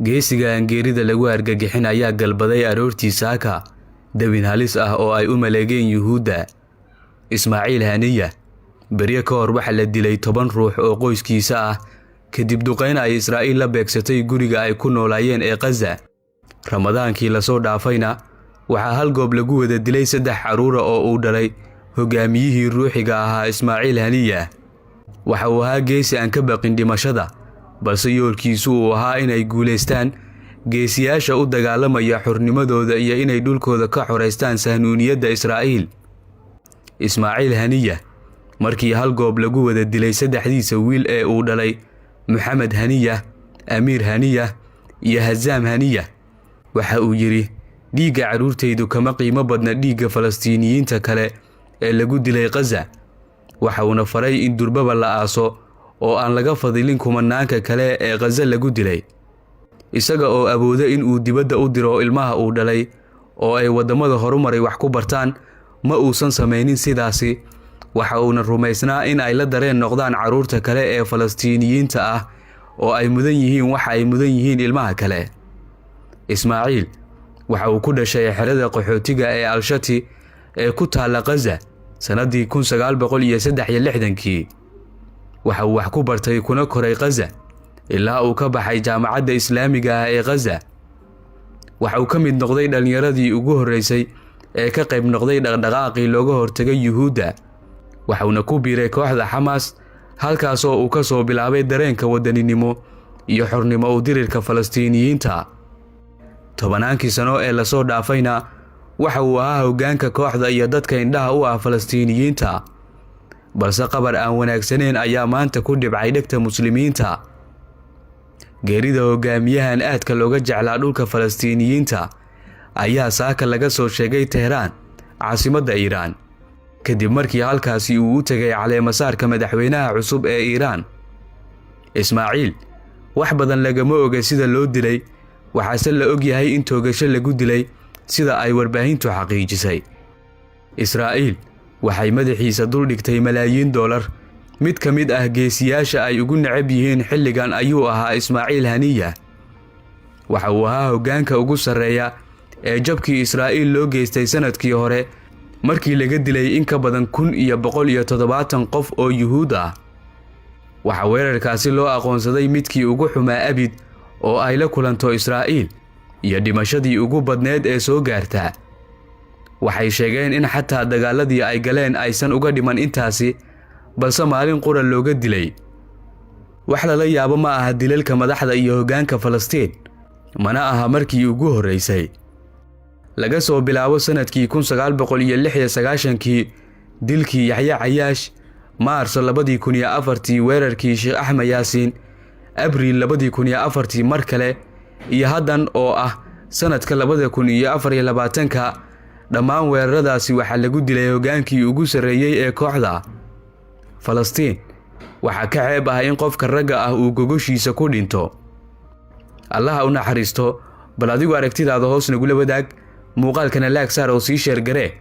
geesiga geerida lagu argagixin ayaa galbaday aroortii saaka dawin halis ah oo ay u maleegeen Yuhuudda. Ismaaciil Haniya bariye ka hor waxa la dilay 10 ruux oo qoyskiisa ah kadib duqeyn ay Israa'iil la beegsatay guriga ay ku noolaayeen ee Gaza. Ramadaankii la soo dhaafayna waxa hal goob lagu wada dilay 3 caruur oo uu dhalay hogaamiyihii ruuxiga ahaa Ismaaciil Haniya. waxa uu ahaa geesi aan ka baqin dhimashada balse yoolkiisu uu ahaa inay guuleystaan geesiyaasha u dagaalamaya xornimadooda iyo inay dhulkooda ka xoreystaan sahnuuniyadda Israa'iil. Ismaaciil Haniya markii hal goob lagu wada dilay 3diisa wiil ee uu dhalay Maxamed Haniya, Amiir Haniya iyo Hazaam Haniya waxa uu yiri dhiigga caruurtaydu kama qiimo badna dhiigga Falastiiniyiinta kale ee lagu dilay Gaza. waxa uu faray in durbaba la aaso oo aan laga fadilin kumanaanka kale ee Gaza lagu dilay, isaga oo awooda in uu dibadda u diro ilmaha uu dhalay oo ay wadamada horumaray wax ku bartaan ma uusan sameeynin sidaasi. waxa uu rumaysnaa in ay la dareen noqdaan caruurta kale ee Falastiiniyiinta ah oo ay mudan yihiin waxa ay mudan yihiin ilmaha kale. Ismaaciil waxa uu ku dhashay xerada qaxootiga ee Al-Shati ee ku taala Gaza sanadii 1963. waxa uu wax ku bartay kuna koray Gaza ilaa uu ka baxay jaamacadda Islaamiga ah ee Gaza. waxa uu ka mid noqday dhalinyaradii ugu horeysay ee ka qayb noqday dhaqdhaqaaqii looga hortagay Yuhuudda. waxa uu ku biiray kooxda Hamas halkaas oo uu ka soo bilaabay dareenka wadaninimo iyo xornimo u dirirka Falastiiniyiinta. tobannaankii sano ee la soo dhaafayna waxa uu ahaa hoggaanka kooxda iyo dadka indhaha u ah Falastiiniyiinta. balse qabar aan wanaagsaneyn ayaa maanta ku dhibcay dhegta muslimiinta. geerida hogaamiyahan aadka looga jeclaa dhulka Falastiiniyiinta ayaa saaka laga soo sheegay Tehran, caasimadda Iiraan, kadib markii halkaasi uu u tagay caleemasaarka madaxweynaha cusub ee Iiraan. Ismaaciil wax badan lagama oga sida loo dilay, waxaase la og yahay in toogasho lagu dilay sida ay warbaahintu xaqiijisay. Israa'iil waxay madaxiisa dul dhigtay malaayiin dollar. mid ka mid ah geesiyaasha ay ugu nacab yihiin xilligan ayuu ahaa Ismaaciil Haniya. waxa uu ahaa hoggaanka ugu sareeya ee jabkii Israa'iil loo geystay sanadkii hore markii laga dilay in ka badan 1,170 qof oo Yuhuud ah. waxa weerarkaasi loo aqoonsaday midkii ugu xumaa abid oo ay la kulanto Israa'iil iyo dhimashadii ugu badneed ee soo gaarta. waxay sheegeen in xataa dagaaladii ay galeen aysan uga dhiman intaasi, balse maalin qura looga dilay. wax la yaabo ma aha dilalka madaxda iyo hoggaanka Falastiin, mana aha markii ugu horeysay. laga soo bilaabo sanadkii 1996 dilkii Yaxya Cayaash, Maarso 2004 weerarkii Sheekh Axmed Yaasiin, Abriil 2004 mar kale, iyo haddan oo ah sanadka 2024 dhammaan weeraradaasi waxa lagu dilay hoggaankii ugu sareeyay ee kooxda. Falastiin waxa ka ceeb ah in qofka ragga ah uu gogoshiisa ku dhinto. Allah u naxariisto. bal adigu aragtidaada hoos nagu la wadaag, muuqaalkana laag saar oo sii sheer garee.